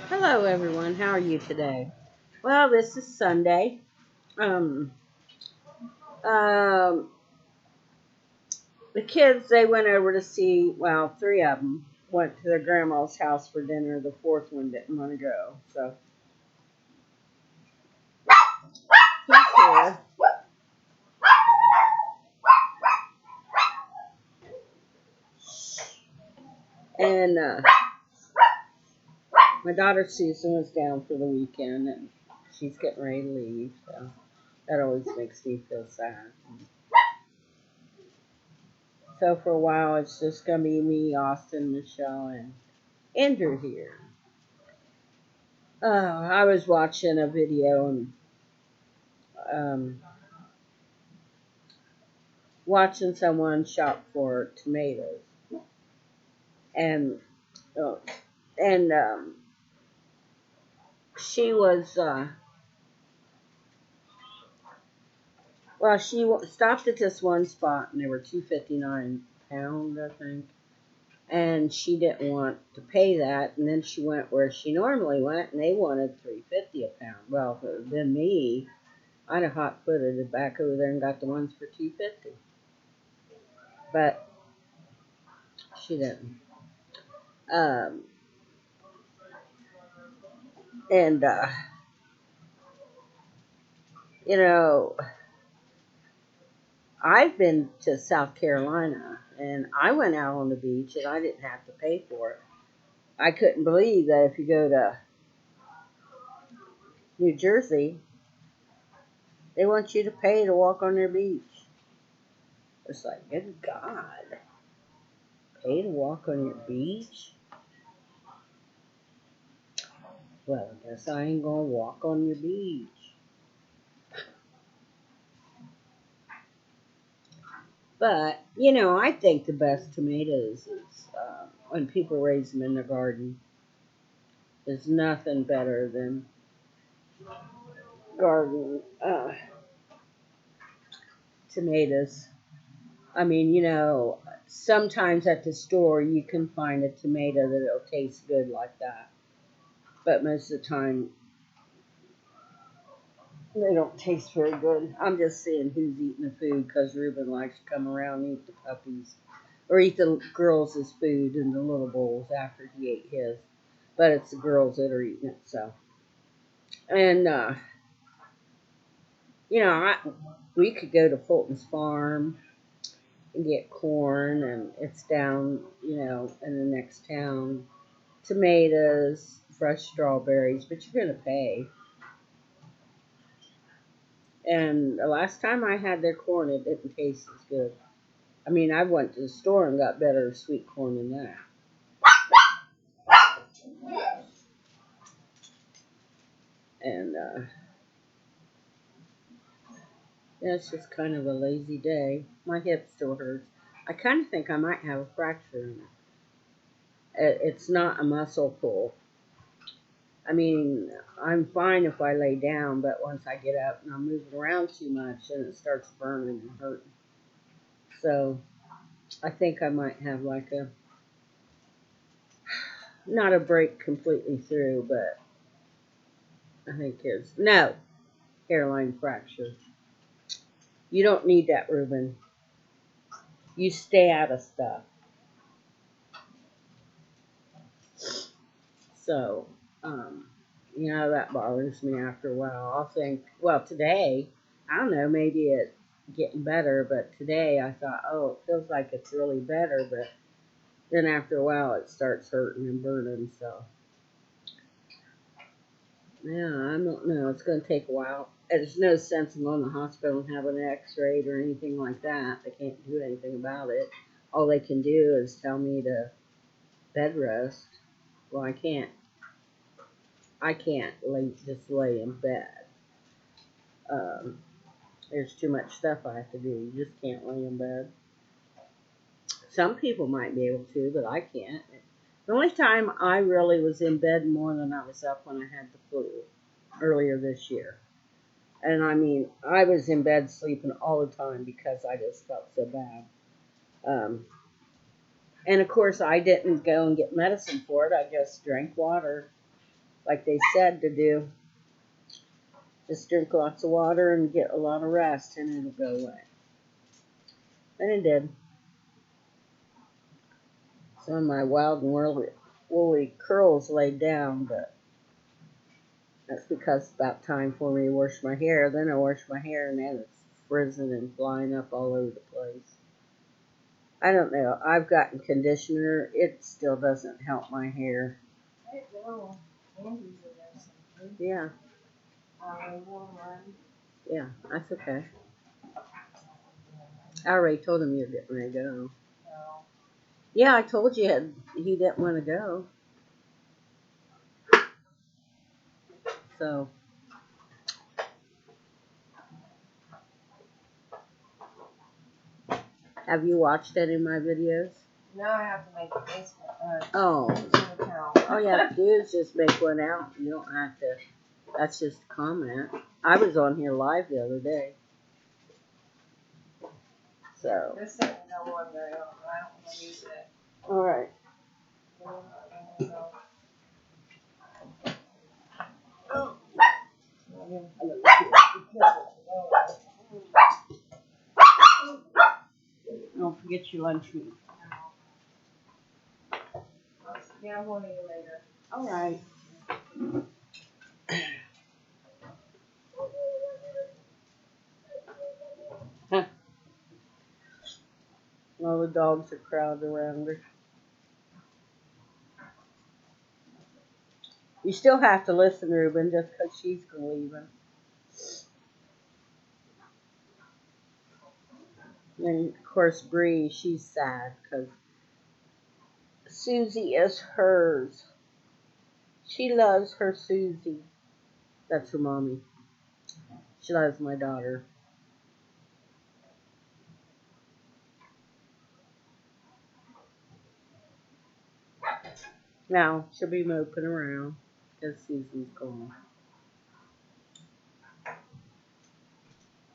Hello, everyone. How are you today? Well, this is Sunday. Um, um, the kids they went over to see. Well, three of them went to their grandma's house for dinner. The fourth one didn't want to go, so he's here. And my daughter Susan was down for the weekend, and she's getting ready to leave. So that always makes me feel sad. So for a while, it's just gonna be me, Austin, Michelle, and Andrew here. I was watching a video and um, watching someone shop for tomatoes, and uh, and she was stopped at this one spot, and they were £2.59 I think, and she didn't want to pay that, and then she went where she normally went, and they wanted £3.50 a pound. Well, if it had been me, I'd have hot footed it back over there and got the ones for £2.50, but she didn't. Um, and you know, I've been to South Carolina, and I went out on the beach and I didn't have to pay for it. I couldn't believe that if you go to New Jersey, they want you to pay to walk on their beach. It's like, good God, pay to walk on your beach? Well, I guess I ain't gonna walk on your beach. But, I think the best tomatoes is when people raise them in their garden. There's nothing better than garden tomatoes. I mean, sometimes at the store you can find a tomato that'll taste good like that. But most of the time they don't taste very good. I'm just seeing who's eating the food because Ruben likes to come around and eat the puppies or eat the girls' food in the little bowls after he ate his. But it's the girls that are eating it, so. And, we could go to Fulton's farm and get corn, and it's down, in the next town. Tomatoes, fresh strawberries, but you're going to pay. And the last time I had their corn, it didn't taste as good. I mean, I went to the store and got better sweet corn than that. And yeah, it's just kind of a lazy day. My hip still hurts. I kind of think I might have a fracture in it. It's not a muscle pull. I mean, I'm fine if I lay down, but once I get up and I'm moving around too much, then it starts burning and hurting. So I think I might have like not a break completely through, but I think no, hairline fracture. You don't need that, Ruben. You stay out of stuff. So, um, that bothers me after a while. I'll think, well, today, I don't know, maybe it's getting better, but today I thought, oh, it feels like it's really better, but then after a while it starts hurting and burning, so. Yeah, I don't know. It's going to take a while. There's no sense in going to the hospital and having an x-ray or anything like that. They can't do anything about it. All they can do is tell me to bed rest. Well, I can't just lay in bed. Um, there's too much stuff I have to do. You just can't lay in bed. Some people might be able to, but I can't. The only time I really was in bed more than I was up when I had the flu earlier this year. And I mean, I was in bed sleeping all the time because I just felt so bad. Um, and of course, I didn't go and get medicine for it. I just drank water like they said to do. Just drink lots of water and get a lot of rest, and it'll go away. And it did. Some of my wild and woolly curls laid down, but that's because it's about time for me to wash my hair. Then I wash my hair, and then it's frizzing and flying up all over the place. I don't know. I've gotten conditioner. It still doesn't help my hair. Yeah. Yeah, that's okay. I already told him you're getting ready to go. Yeah, I told you he didn't want to go. So, have you watched any of my videos? No, I have to make a Facebook. Oh. Account. All you have to do is just make one out. You don't have to. That's just a comment. I was on here live the other day. So. This isn't no one very long. I don't want to use it. All right. Don't forget your lunch meat. Yeah, I'll warn you later. All right. All the dogs are crowded around her. You still have to listen, Ruben, just because she's leaving. And of course, Bree, she's sad because Susie is hers. She loves her Susie. That's her mommy. She loves my daughter. Now she'll be moping around because Susie's gone.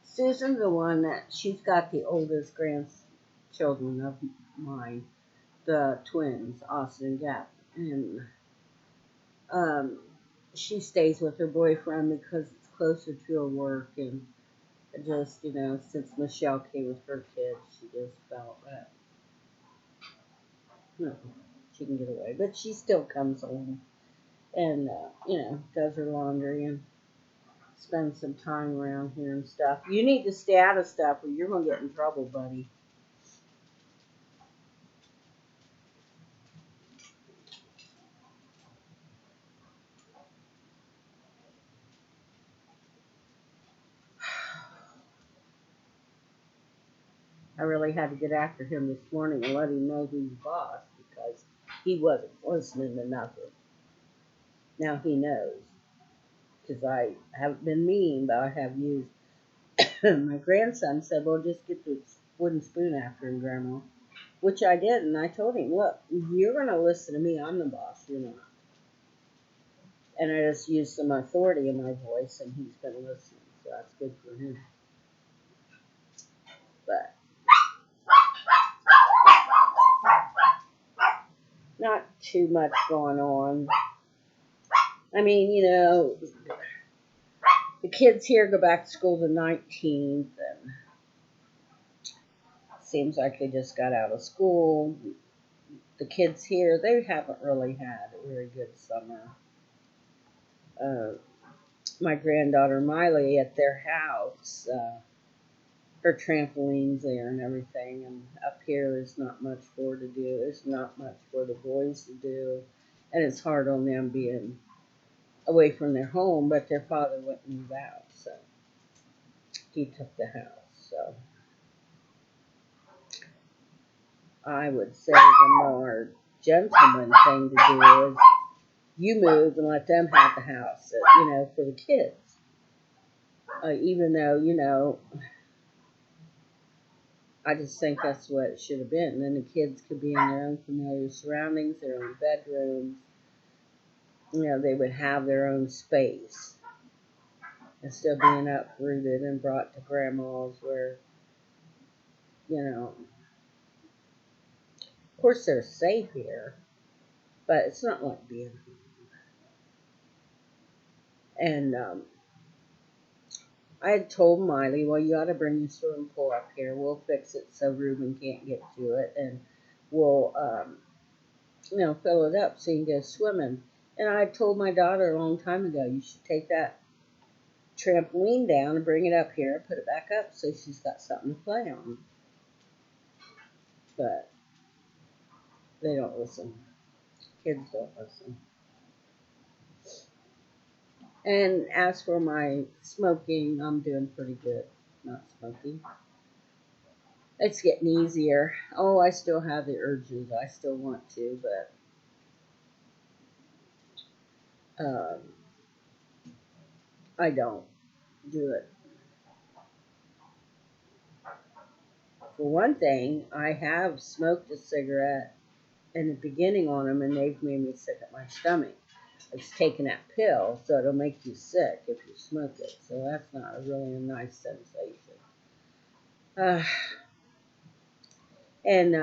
Susan's the one that she's got the oldest grandchildren of mine, the twins, Austin and Gap, and she stays with her boyfriend because it's closer to her work, and just since Michelle came with her kids, she just felt that she can get away, but she still comes home and does her laundry and spend some time around here and stuff. You need to stay out of stuff or you're going to get in trouble, buddy. I really had to get after him this morning and let him know who's boss because he wasn't listening to nothing. Now he knows because I haven't been mean, but I have used. My grandson said, well, just get the wooden spoon after him, Grandma. Which I did, and I told him, look, you're going to listen to me. I'm the boss. You're not. And I just used some authority in my voice, and he's been listening. So that's good for him. But not too much going on. I mean, the kids here go back to school the 19th, and it seems like they just got out of school. The kids here, they haven't really had a very good summer. My granddaughter Miley at their house, her trampoline's there and everything, and up here there's not much for her to do. There's not much for the boys to do, and it's hard on them being away from their home, but their father wouldn't move out, so he took the house. So I would say the more gentleman thing to do is you move and let them have the house, for the kids. Even though, I just think that's what it should have been. And then the kids could be in their own familiar surroundings, their own bedrooms. They would have their own space. Instead of being uprooted and brought to grandma's where, of course they're safe here, but it's not like being home. And I had told Miley, well, you ought to bring your swimming pool up here. We'll fix it so Reuben can't get to it, and we'll, fill it up so you can go swimming. And I told my daughter a long time ago, you should take that trampoline down and bring it up here and put it back up so she's got something to play on. But they don't listen. Kids don't listen. And as for my smoking, I'm doing pretty good. Not smoking. It's getting easier. Oh, I still have the urges. I still want to, but I don't do it. For one thing, I have smoked a cigarette in the beginning on them, and they've made me sick at my stomach. It's taking that pill, so it'll make you sick if you smoke it. So that's not really a nice sensation. And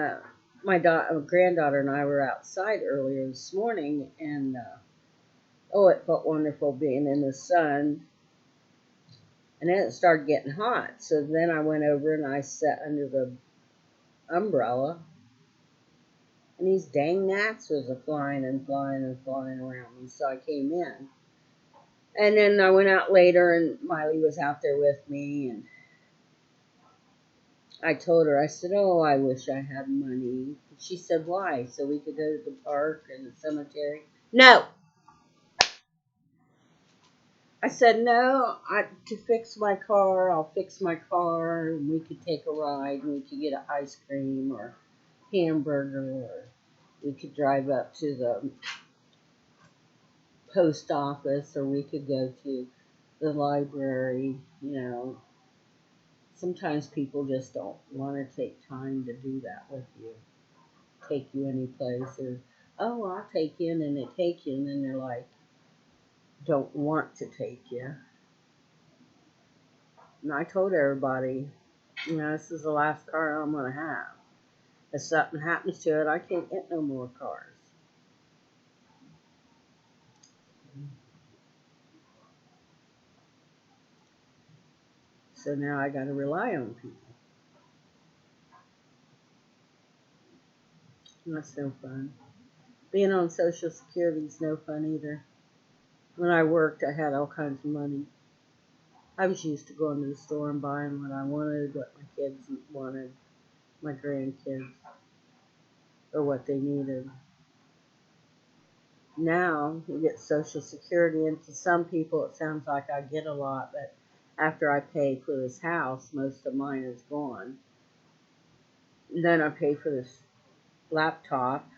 my granddaughter and I were outside earlier this morning, and it felt wonderful being in the sun. And then it started getting hot, so then I went over and I sat under the umbrella, and these dang gnats was flying and flying and flying around me, so I came in. And then I went out later, and Miley was out there with me, and I told her, I said, oh, I wish I had money. She said, why? So we could go to the park and the cemetery? No! I said, no, to fix my car, I'll fix my car, and we could take a ride, and we could get an ice cream or hamburger, or we could drive up to the post office, or we could go to the library. Sometimes people just don't want to take time to do that with you, take you any place, or, oh, I'll take you, and then they take you, and then they're like, don't want to take you. And I told everybody, this is the last car I'm going to have. If something happens to it, I can't get no more cars. So now I got to rely on people. And that's no fun. Being on Social Security is no fun either. When I worked, I had all kinds of money. I was used to going to the store and buying what I wanted, what my kids wanted, my grandkids, or what they needed. Now, you get Social Security, and to some people it sounds like I get a lot, but after I pay for this house, most of mine is gone. And then I pay for this laptop.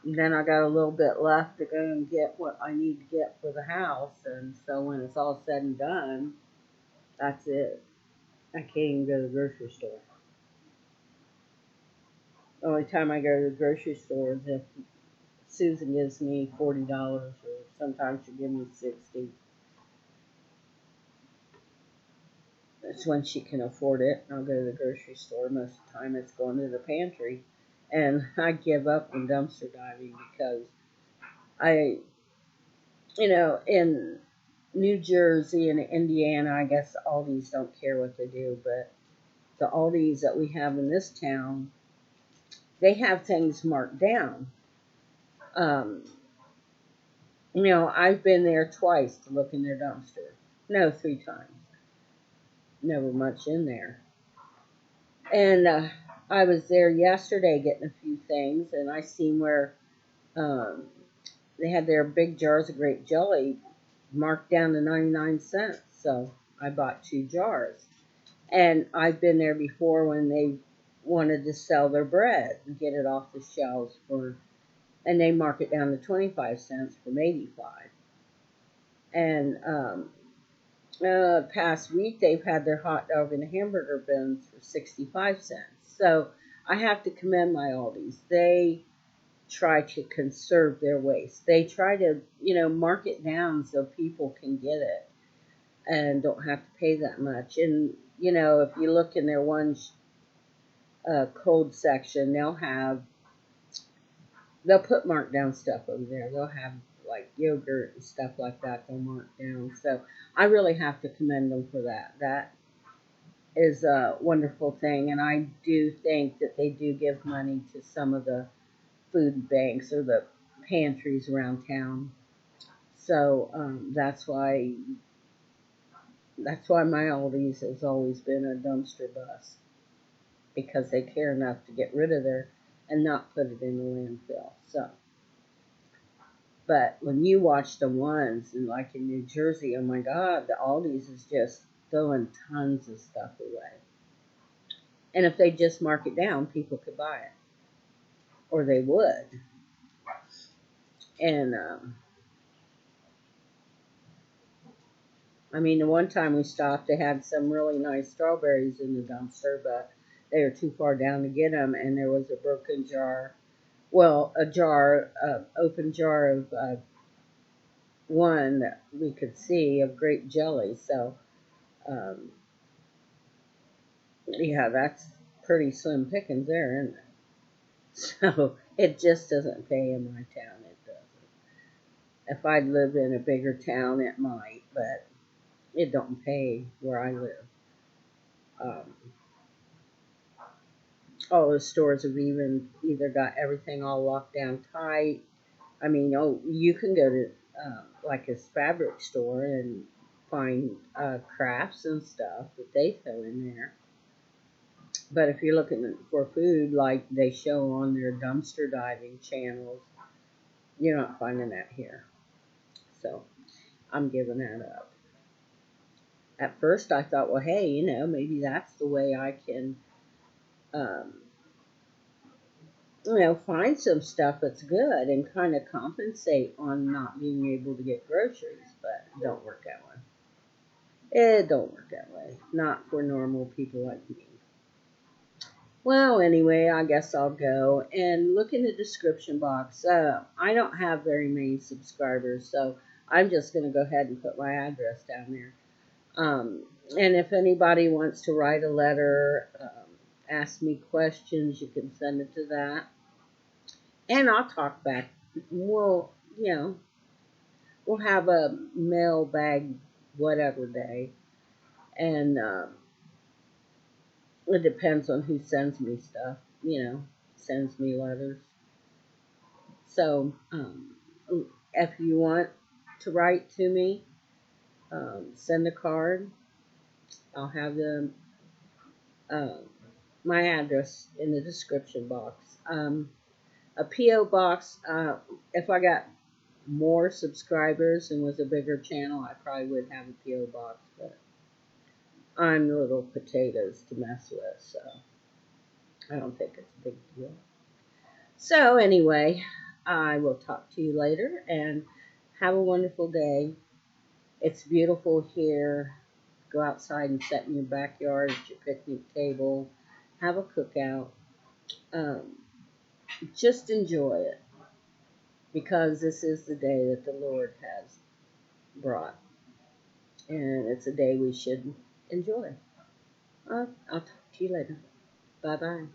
And then I got a little bit left to go and get what I need to get for the house, and so when it's all said and done, that's it. I can't even go to the grocery store. The only time I go to the grocery store is if Susan gives me $40, or sometimes she'll give me $60. That's when she can afford it. I'll go to the grocery store. Most of the time it's going to the pantry. And I give up on dumpster diving because in New Jersey and Indiana, I guess Aldi's don't care what they do, but the Aldi's that we have in this town, they have things marked down. I've been there twice to look in their dumpster. No, 3 times. Never much in there. And I was there yesterday getting a few things, and I seen where they had their big jars of grape jelly marked down to 99 cents. So I bought 2 jars. And I've been there before when they wanted to sell their bread and get it off the shelves and they mark it down to 25 cents from 85. And past week they've had their hot dog and hamburger bins for 65 cents. So I have to commend my Aldi's. They try to conserve their waste. They try to, mark it down so people can get it and don't have to pay that much. And, if you look in their one cold section, they'll put marked down stuff over there. They'll have like yogurt and stuff like that, they'll mark down. So I really have to commend them for that. That is a wonderful thing, and I do think that they do give money to some of the food banks or the pantries around town. So that's why my Aldi's has always been a dumpster bust, because they care enough to get rid of their and not put it in the landfill. So, but when you watch the ones like in New Jersey, oh my God, the Aldi's is just throwing tons of stuff away. And if they just mark it down, people could buy it, or they would. And I mean, the one time we stopped, they had some really nice strawberries in the dumpster, but they were too far down to get them, and there was a broken jar. Well, open jar of one that we could see of grape jelly. So, um, yeah, that's pretty slim pickings there, isn't it? So it just doesn't pay in my town. It doesn't. If I'd lived in a bigger town, it might, but it don't pay where I live. Um, all the stores have either got everything all locked down tight. I mean, oh, you can go to like a fabric store and find crafts and stuff that they throw in there. But if you're looking for food like they show on their dumpster diving channels, you're not finding that here. So I'm giving that up. At first I thought, well, hey, maybe that's the way I can, um, find some stuff that's good and kind of compensate on not being able to get groceries. But it don't work that way. It don't work that way. Not for normal people like me. Well, anyway, I guess I'll go and look in the description box. I don't have very many subscribers, so I'm just going to go ahead and put my address down there. And if anybody wants to write a letter, ask me questions, you can send it to that. And I'll talk back. We'll have a mailbag whatever day. And it depends on who sends me stuff, sends me letters. So, if you want to write to me, send a card. I'll have uh, my address in the description box. A P.O. box, if I got more subscribers and was a bigger channel, I probably would have a P.O. box, but I'm little potatoes to mess with, so I don't think it's a big deal. So anyway, I will talk to you later, and have a wonderful day. It's beautiful here. Go outside and sit in your backyard at your picnic table. Have a cookout. Um, just enjoy it, because this is the day that the Lord has brought. And it's a day we should enjoy. I'll talk to you later. Bye-bye.